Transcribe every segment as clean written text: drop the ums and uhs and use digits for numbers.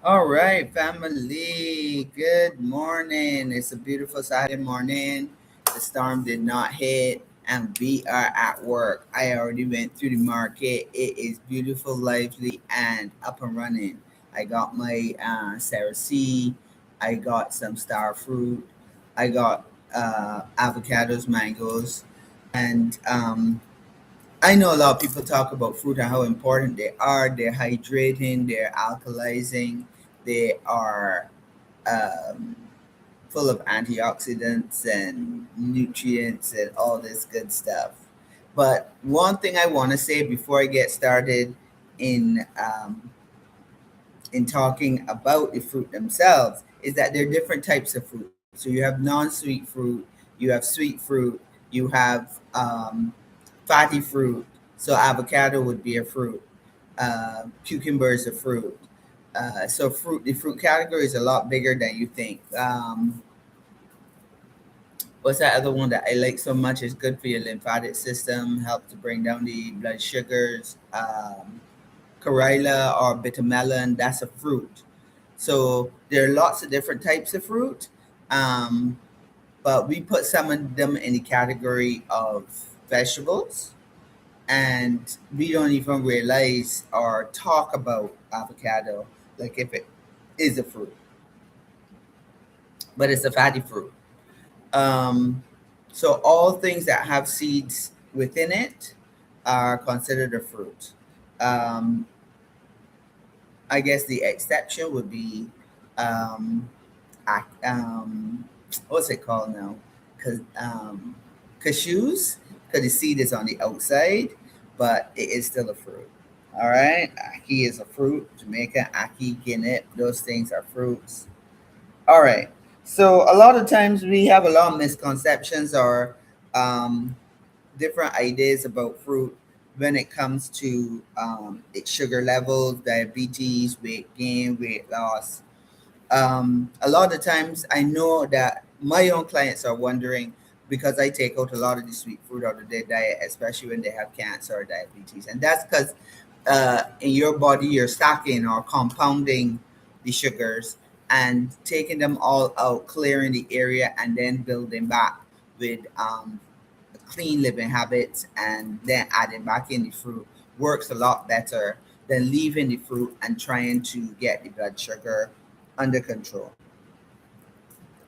All right, family. Good morning. It's a beautiful Saturday morning. The storm did not hit, and we are at work. I already went through the market. It is beautiful, lively, and up and running. I got my Sarah C. I got some star fruit. I got avocados, mangoes, and I know a lot of people talk about fruit and how important they are. They're hydrating, they're alkalizing, they are um, full of antioxidants and nutrients and all this good stuff. But one thing I want to say before I get started in in talking about the fruit themselves is that there are different types of fruit. So you have non-sweet fruit, you have sweet fruit, you have fatty fruit. So avocado would be a fruit. Cucumber is a fruit. The fruit category is a lot bigger than you think. What's that other one that I like so much? It's good for your lymphatic system, help to bring down the blood sugars. Corilla or bitter melon, that's a fruit. So there are lots of different types of fruit, um, but we put some of them in the category of vegetables, and we don't even realize or talk about avocado like if it is a fruit, but it's a fatty fruit. Um, so all things that have seeds within it are considered a fruit. Um, I guess the exception would be um, what's it called now? Cause cashews, because the seed is on the outside, but it is still a fruit. All right, ackee is a fruit. Jamaica, ackee, Guinea, those things are fruits. All right. So a lot of times we have a lot of misconceptions or um, different ideas about fruit when it comes to its sugar levels, diabetes, weight gain, weight loss. A lot of times I know that my own clients are wondering because I take out a lot of the sweet fruit out of their diet, especially when they have cancer or diabetes. And that's because in your body, you're stacking or compounding the sugars and taking them all out, clearing the area, and then building back with clean living habits and then adding back in the fruit works a lot better than leaving the fruit and trying to get the blood sugar under control.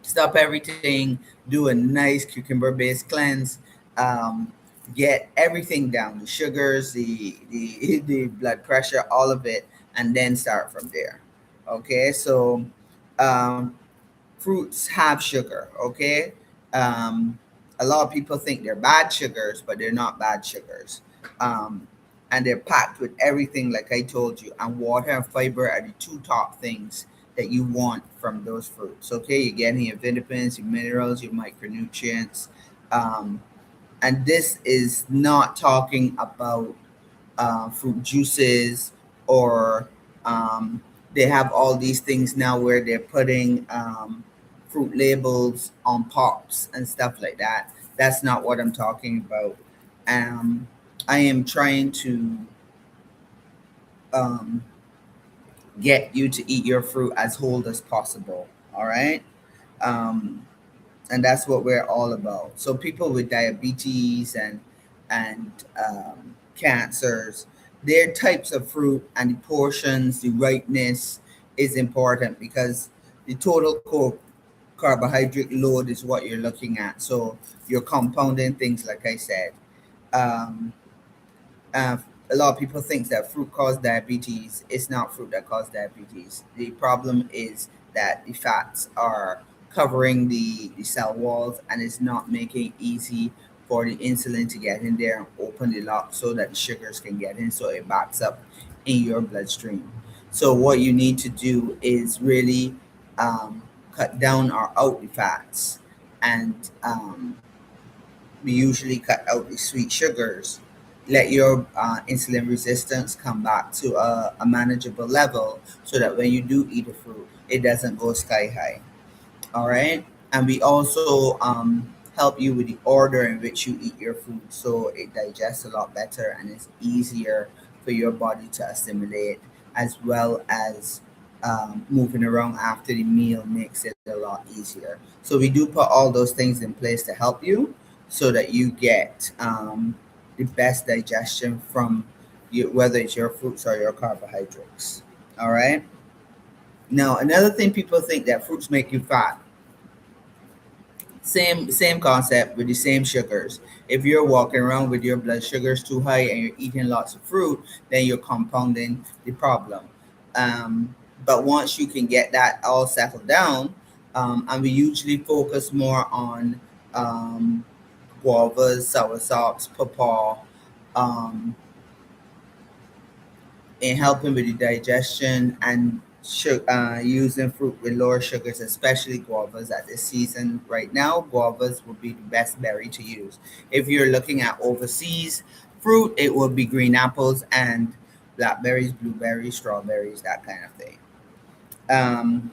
Stop everything, do a nice cucumber based cleanse, um, get everything down, the sugars, the blood pressure, all of it, and then start from there. Okay, so um, fruits have sugar. Okay, um, a lot of people think they're bad sugars, but they're not bad sugars. Um, and they're packed with everything, like I told you. And water and fiber are the two top things that you want from those fruits. Okay, you're getting your vitamins, your minerals, your micronutrients. Um, and this is not talking about fruit juices or they have all these things now where they're putting fruit labels on pops and stuff like that. That's not what I'm talking about. Um, I am trying to um, get you to eat your fruit as whole as possible. All right. Um, and that's what we're all about. So people with diabetes and cancers, their types of fruit and the portions, the ripeness is important because the total carbohydrate load is what you're looking at. So you're compounding things, like I said. Um, uh, a lot of people think that fruit causes diabetes. It's not fruit that causes diabetes. The problem is that the fats are covering the cell walls and it's not making it easy for the insulin to get in there and open the lock so that the sugars can get in so it backs up in your bloodstream. So what you need to do is really cut down or out the fats and we usually cut out the sweet sugars, let your insulin resistance come back to a manageable level so that when you do eat a fruit, it doesn't go sky high. All right. And we also help you with the order in which you eat your food so it digests a lot better and it's easier for your body to assimilate as well as moving around after the meal makes it a lot easier. So we do put all those things in place to help you so that you get the best digestion from you, whether it's your fruits or your carbohydrates. All right. Now, another thing people think that fruits make you fat. Same concept with the same sugars. If you're walking around with your blood sugars too high and you're eating lots of fruit, then you're compounding the problem. But once you can get that all settled down, and we usually focus more on guavas, soursops, papaw, um, in helping with the digestion and using fruit with lower sugars, especially guavas at this season right now. Guavas would be the best berry to use. If you're looking at overseas fruit, it would be green apples and blackberries, blueberries, strawberries, that kind of thing. Um,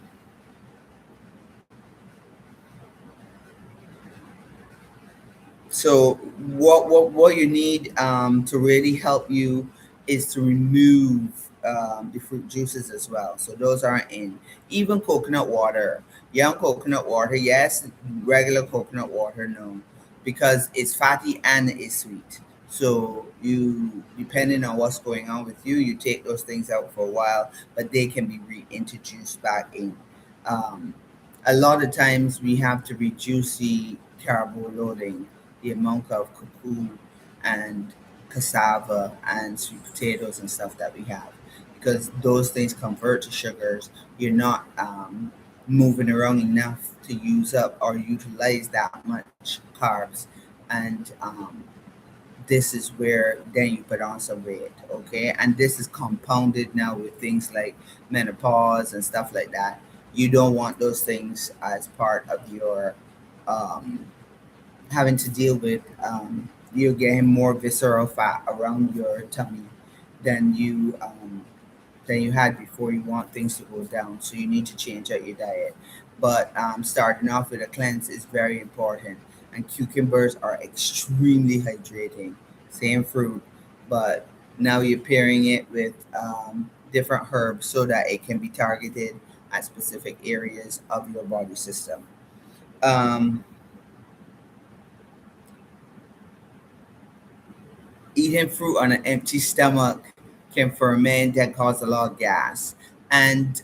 So what you need to really help you is to remove the fruit juices as well. So those aren't in. Even coconut water, young coconut water, yes. Regular coconut water, no, because it's fatty and it's sweet. So you, depending on what's going on with you, you take those things out for a while, but they can be reintroduced back in. Um, a lot of times we have to reduce the carbo loading, the amount of cocoa and cassava and sweet potatoes and stuff that we have, because those things convert to sugars. You're not moving around enough to use up or utilize that much carbs, and this is where then you put on some weight. Okay, and this is compounded now with things like menopause and stuff like that. You don't want those things as part of your um, having to deal with. You're getting more visceral fat around your tummy than you than you had before. You want things to go down, so you need to change out your diet. But starting off with a cleanse is very important, and cucumbers are extremely hydrating. Same fruit, but now you're pairing it with different herbs so that it can be targeted at specific areas of your body system. Um, Eating fruit on an empty stomach can ferment and cause a lot of gas. And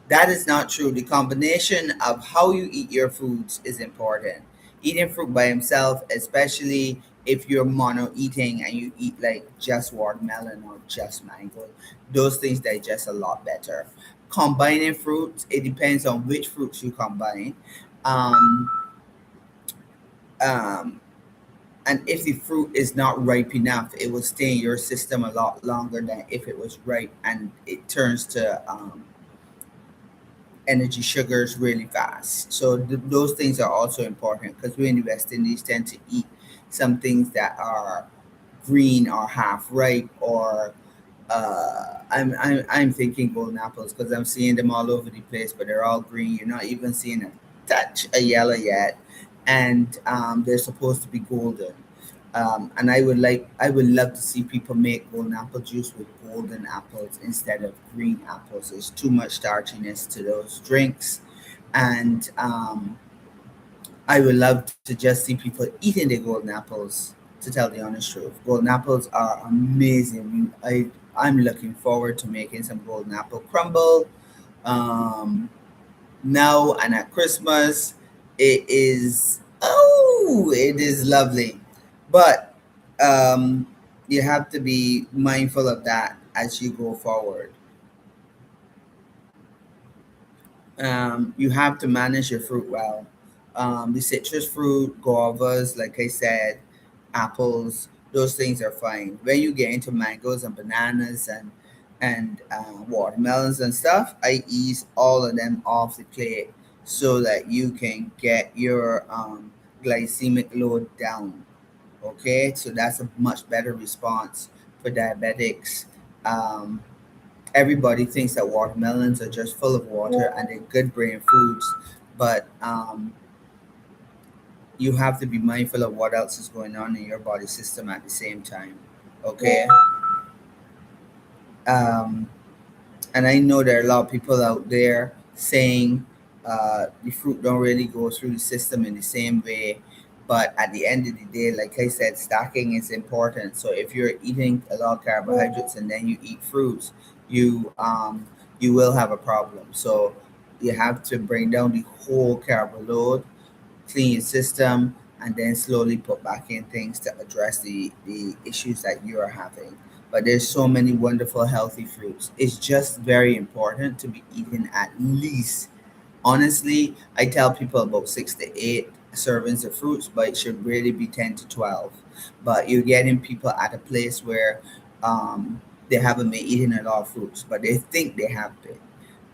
that is not true. The combination of how you eat your foods is important. Eating fruit by himself, especially if you're mono eating and you eat like just watermelon or just mango, those things digest a lot better. Combining fruits, it depends on which fruits you combine. Um, um, and if the fruit is not ripe enough, it will stay in your system a lot longer than if it was ripe and it turns to energy sugars really fast. So those things are also important because we in the West Indies tend to eat some things that are green or half ripe or I'm thinking golden apples because I'm seeing them all over the place, but they're all green. You're not even seeing a touch of yellow yet, and they're supposed to be golden. And I would love to see people make golden apple juice with golden apples instead of green apples. There's too much starchiness to those drinks, and I would love to just see people eating the golden apples. To tell the honest truth, golden apples are amazing. I'm looking forward to making some golden apple crumble. Um, Now and at Christmas, it is lovely, but you have to be mindful of that as you go forward. You have to manage your fruit well. The citrus fruit, guavas, like I said, apples, those things are fine. When you get into mangoes and bananas and watermelons and stuff, I ease all of them off the plate so that you can get your glycemic load down. Okay, so that's a much better response for diabetics. Um, Everybody thinks that watermelons are just full of water and they're good brain foods, but you have to be mindful of what else is going on in your body system at the same time. Okay. Um, And I know there are a lot of people out there saying the fruit don't really go through the system in the same way. But at the end of the day, like I said, stacking is important. So if you're eating a lot of carbohydrates and then you eat fruits, you will have a problem. So you have to bring down the whole carb load, clean your system, and then slowly put back in things to address the issues that you are having. But there's so many wonderful healthy fruits. It's just very important to be eating at least, honestly, I tell people about 6 to 8 servings of fruits, but it should really be 10 to 12. But you're getting people at a place where they haven't been eating a lot of fruits, but they think they have been.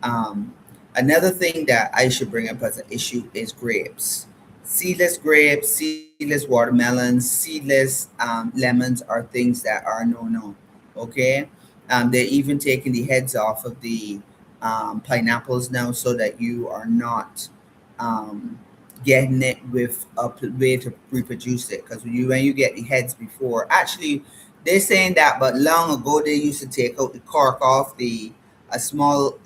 um, Another thing that I should bring up as an issue is grapes. Seedless grapes, seedless watermelons, seedless lemons are things that are no. Okay, they're even taking the heads off of the pineapples now, so that you are not um, getting it with a way to reproduce it. Because when you get the heads before, actually, they're saying that, but long ago they used to take out the cork off the a small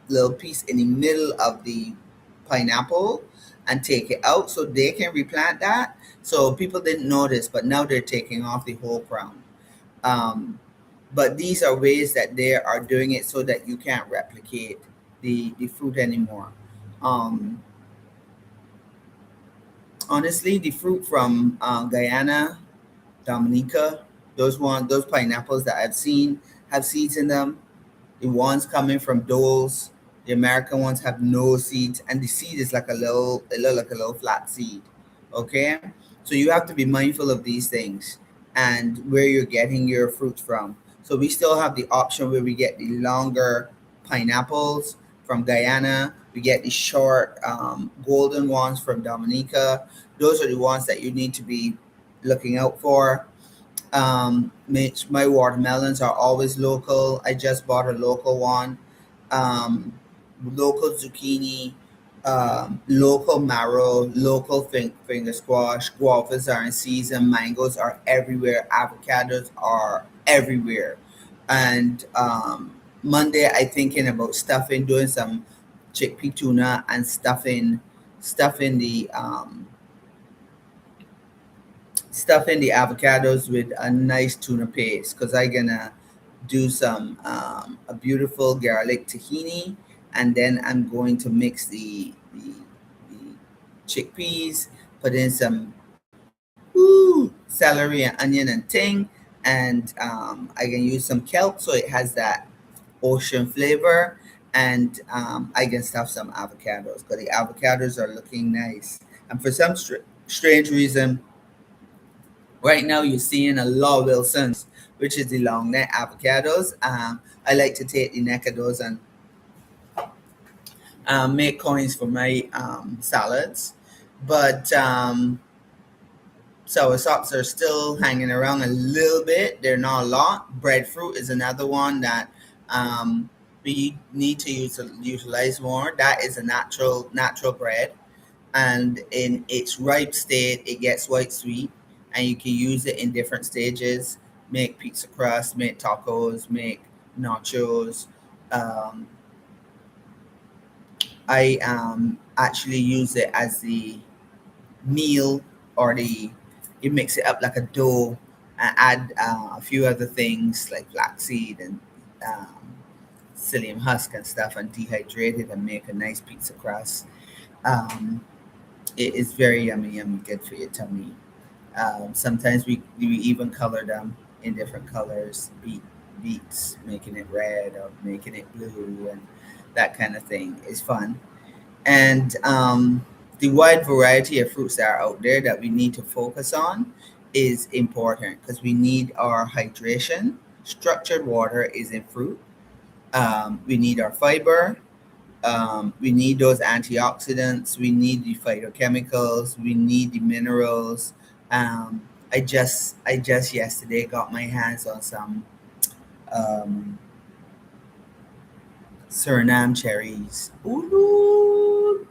little piece in the middle of the pineapple and take it out so they can replant that. So people didn't notice, but now they're taking off the whole crown. Um, but these are ways that they are doing it so that you can't replicate the fruit anymore. Um, Honestly, the fruit from Guyana, Dominica, those pineapples that I've seen have seeds in them. The ones coming from Dole's, the American ones have no seeds, and the seed is like it look like a little flat seed. Okay, so you have to be mindful of these things and where you're getting your fruits from. So we still have the option where we get the longer pineapples from Guyana. We get the short golden ones from Dominica. Those are the ones that you need to be looking out for. My watermelons are always local. I just bought a local one. Um, Local zucchini, local marrow, local finger squash. Guavas are in season. Mangoes are everywhere. Avocados are everywhere. And Monday, I thinking about stuffing, doing some chickpea tuna and stuffing the stuffing the avocados with a nice tuna paste, because I gonna do some a beautiful garlic tahini, and then I'm going to mix the chickpeas, put in some celery and onion and ting, and I can use some kelp so it has that ocean flavor, and I can stuff some avocados because the avocados are looking nice. And for some strange reason, right now, you're seeing a lot of Wilsons, which is the long neck avocados. I like to take the neck of those and make coins for my salads. But sour sops are still hanging around a little bit. They're not a lot. Breadfruit is another one that we need to utilize more. That is a natural bread, and in its ripe state, it gets white sweet, and you can use it in different stages. Make pizza crust, make tacos, make nachos. Um, I actually use it as the meal, or the you mix it up like a dough and add a few other things like flaxseed and um, psyllium husk and stuff, and dehydrate it and make a nice pizza crust. Um, it is very yummy, good for your tummy. Sometimes we even color them in different colors, beets, making it red or making it blue, and that kind of thing is fun. And the wide variety of fruits that are out there that we need to focus on is important, because we need our hydration. Structured water is in fruit. We need our fiber. We need those antioxidants. We need the phytochemicals. We need the minerals. I just yesterday got my hands on some um, Suriname cherries. Ooh,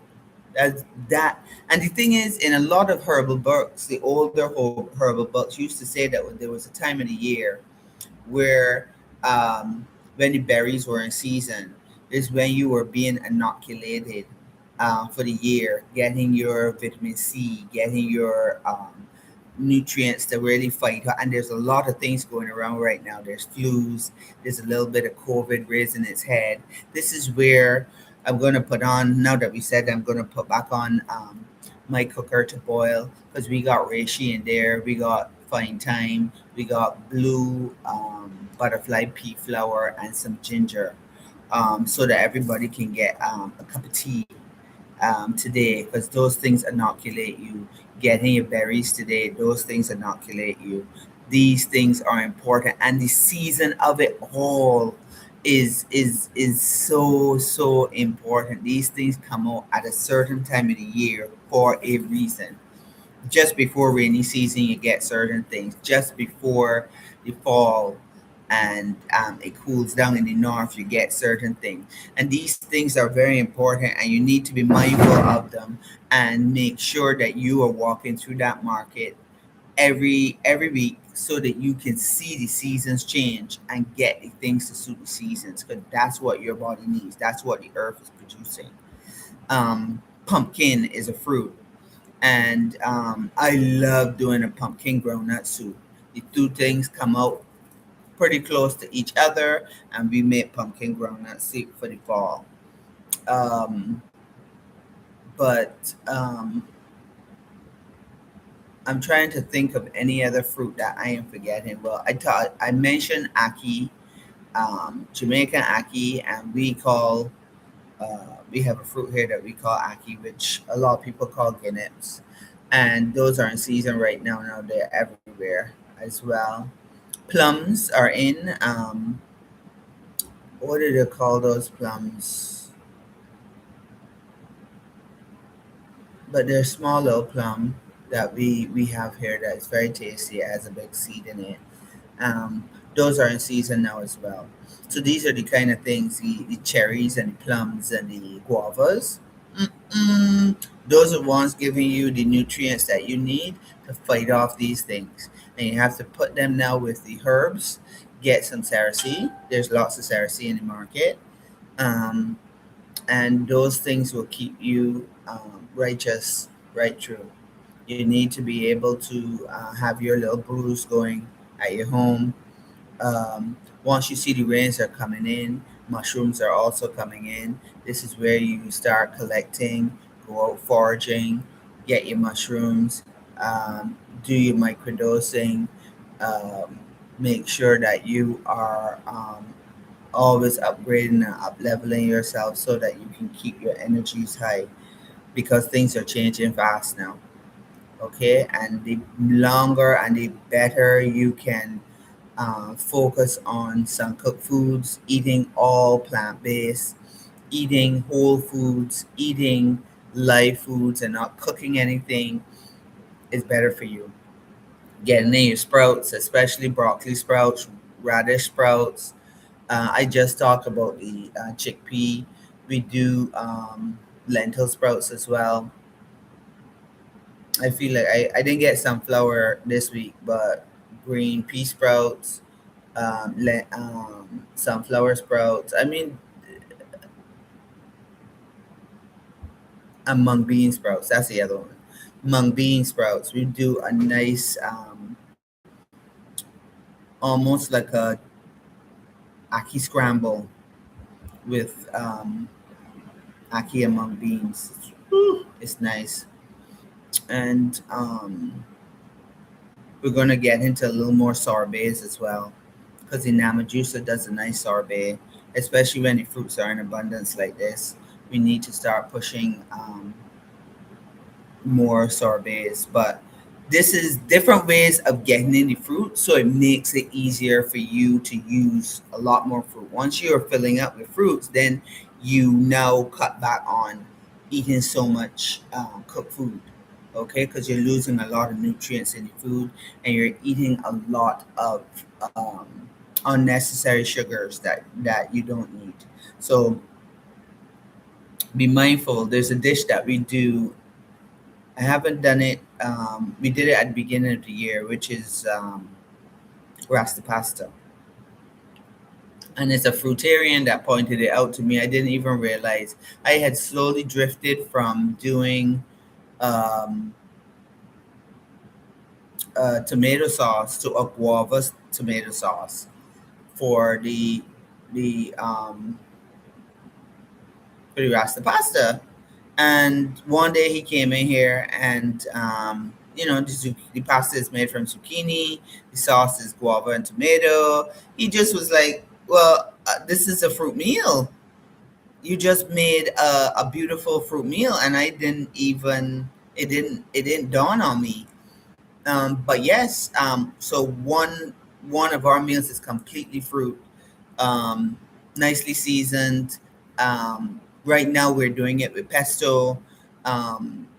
that. And the thing is, in a lot of herbal books, the older herbal books used to say that there was a time of the year where um, when the berries were in season. Is when you were being inoculated for the year, getting your vitamin C, getting your nutrients to really fight. And there's a lot of things going around right now. There's flus, there's a little bit of COVID raising its head. This is where I'm going to put on, now that we said, I'm going to put back on my cooker to boil, because we got reishi in there, we got fine thyme, we got blue butterfly pea flower, and some ginger, so that everybody can get a cup of tea today, because those things inoculate you. Getting your berries today, those things inoculate you. These things are important, and the season of it all is so important. These things come out at a certain time of the year for a reason. Just before rainy season, you get certain things. Just before the fall and it cools down in the north, you get certain things. And these things are very important, and you need to be mindful of them and make sure that you are walking through that market every week, so that you can see the seasons change and get the things to suit the seasons, because that's what your body needs. That's what the earth is producing. Pumpkin is a fruit, and I love doing a pumpkin groundnut soup. The two things come out pretty close to each other, and we make pumpkin groundnut soup for the fall. Um, but I'm trying to think of any other fruit that I am forgetting. Well, I thought I mentioned ackee, Jamaican ackee, and we have a fruit here that we call ackee, which a lot of people call guineps, and those are in season right now. Now they're everywhere as well. Plums are in. What do they call those plums? But they're small little plum that we have here that is very tasty. It has a big seed in it. Those are in season now as well. So these are the kind of things, the cherries and the plums and the guavas. Mm-mm. Those are ones giving you the nutrients that you need to fight off these things. And you have to put them now with the herbs. Get some cerasee. There's lots of cerasee in the market. Um, and those things will keep you righteous right through. You need to be able to have your little brews going at your home. Once you see the rains are coming in, mushrooms are also coming in. This is where you start collecting, go out foraging, get your mushrooms, do your microdosing, um, make sure that you are always upgrading and up leveling yourself, so that you can keep your energies high, because things are changing fast now. Okay, and the longer and the better you can focus on some cooked foods, eating all plant based, eating whole foods, eating live foods, and not cooking anything is better for you. Getting in your sprouts, especially broccoli sprouts, radish sprouts. I just talked about the chickpea. We do lentil sprouts as well. I feel like I didn't get sunflower this week, but green pea sprouts, sunflower sprouts. I mean, mung bean sprouts. That's the other one. Mung bean sprouts. We do a nice, almost like a ackee scramble with ackee and mung beans. It's nice, and we're gonna get into a little more sorbets as well, because the Namajusa does a nice sorbet, especially when the fruits are in abundance like this. We need to start pushing more sorbets, but this is different ways of getting in the fruit, so it makes it easier for you to use a lot more fruit. Once you're filling up with fruits, then you now cut back on eating so much cooked food, okay, because you're losing a lot of nutrients in the food, and you're eating a lot of unnecessary sugars that you don't need. So be mindful. There's a dish that we do. I haven't done it. We did it at the beginning of the year, which is rasta pasta, And it's a fruitarian that pointed it out to me. I didn't even realize I had slowly drifted from doing um, tomato sauce to a guava tomato sauce for the for the rasta pasta. And one day he came in here, and the pasta is made from zucchini. The sauce is guava and tomato. He just was like, "Well, this is a fruit meal. You just made a beautiful fruit meal," and I didn't even it didn't dawn on me. But yes, so one of our meals is completely fruit, um, nicely seasoned. Right now, we're doing it with pesto.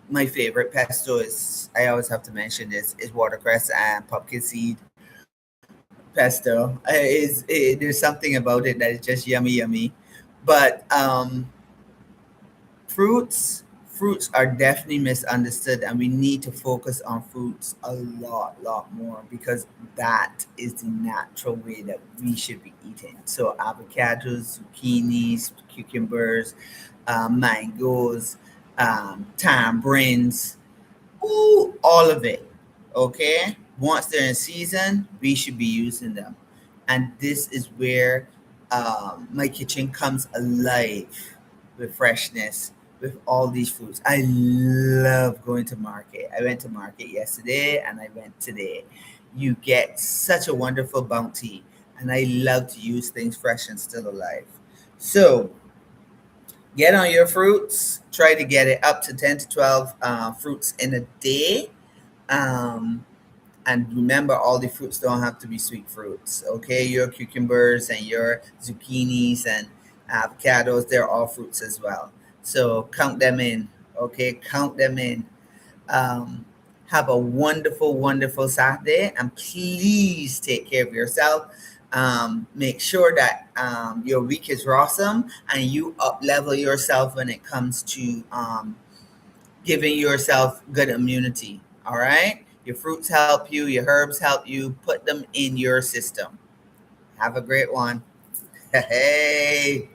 My favorite pesto is, I always have to mention this, is watercress and pumpkin seed pesto. There's something about it that is just yummy, yummy. But fruits are definitely misunderstood, and we need to focus on fruits a lot more, because that is the natural way that we should be eating. So avocados, zucchinis, cucumbers, mangoes, tamarind, ooh, all of it. Okay. Once they're in season, we should be using them. And this is where my kitchen comes alive with freshness, with all these foods. I love going to market. I went to market yesterday and I went today. You get such a wonderful bounty. And I love to use things fresh and still alive. So get on your fruits. Try to get it up to 10 to 12 fruits in a day. Um, and remember, all the fruits don't have to be sweet fruits. Okay, your cucumbers and your zucchinis and avocados, they're all fruits as well. So count them in. Okay, count them in. Um, have a wonderful Saturday, and please take care of yourself. Make sure that your week is awesome, and you up level yourself when it comes to giving yourself good immunity. All right, your fruits help you, your herbs help you. Put them in your system. Have a great one. Hey.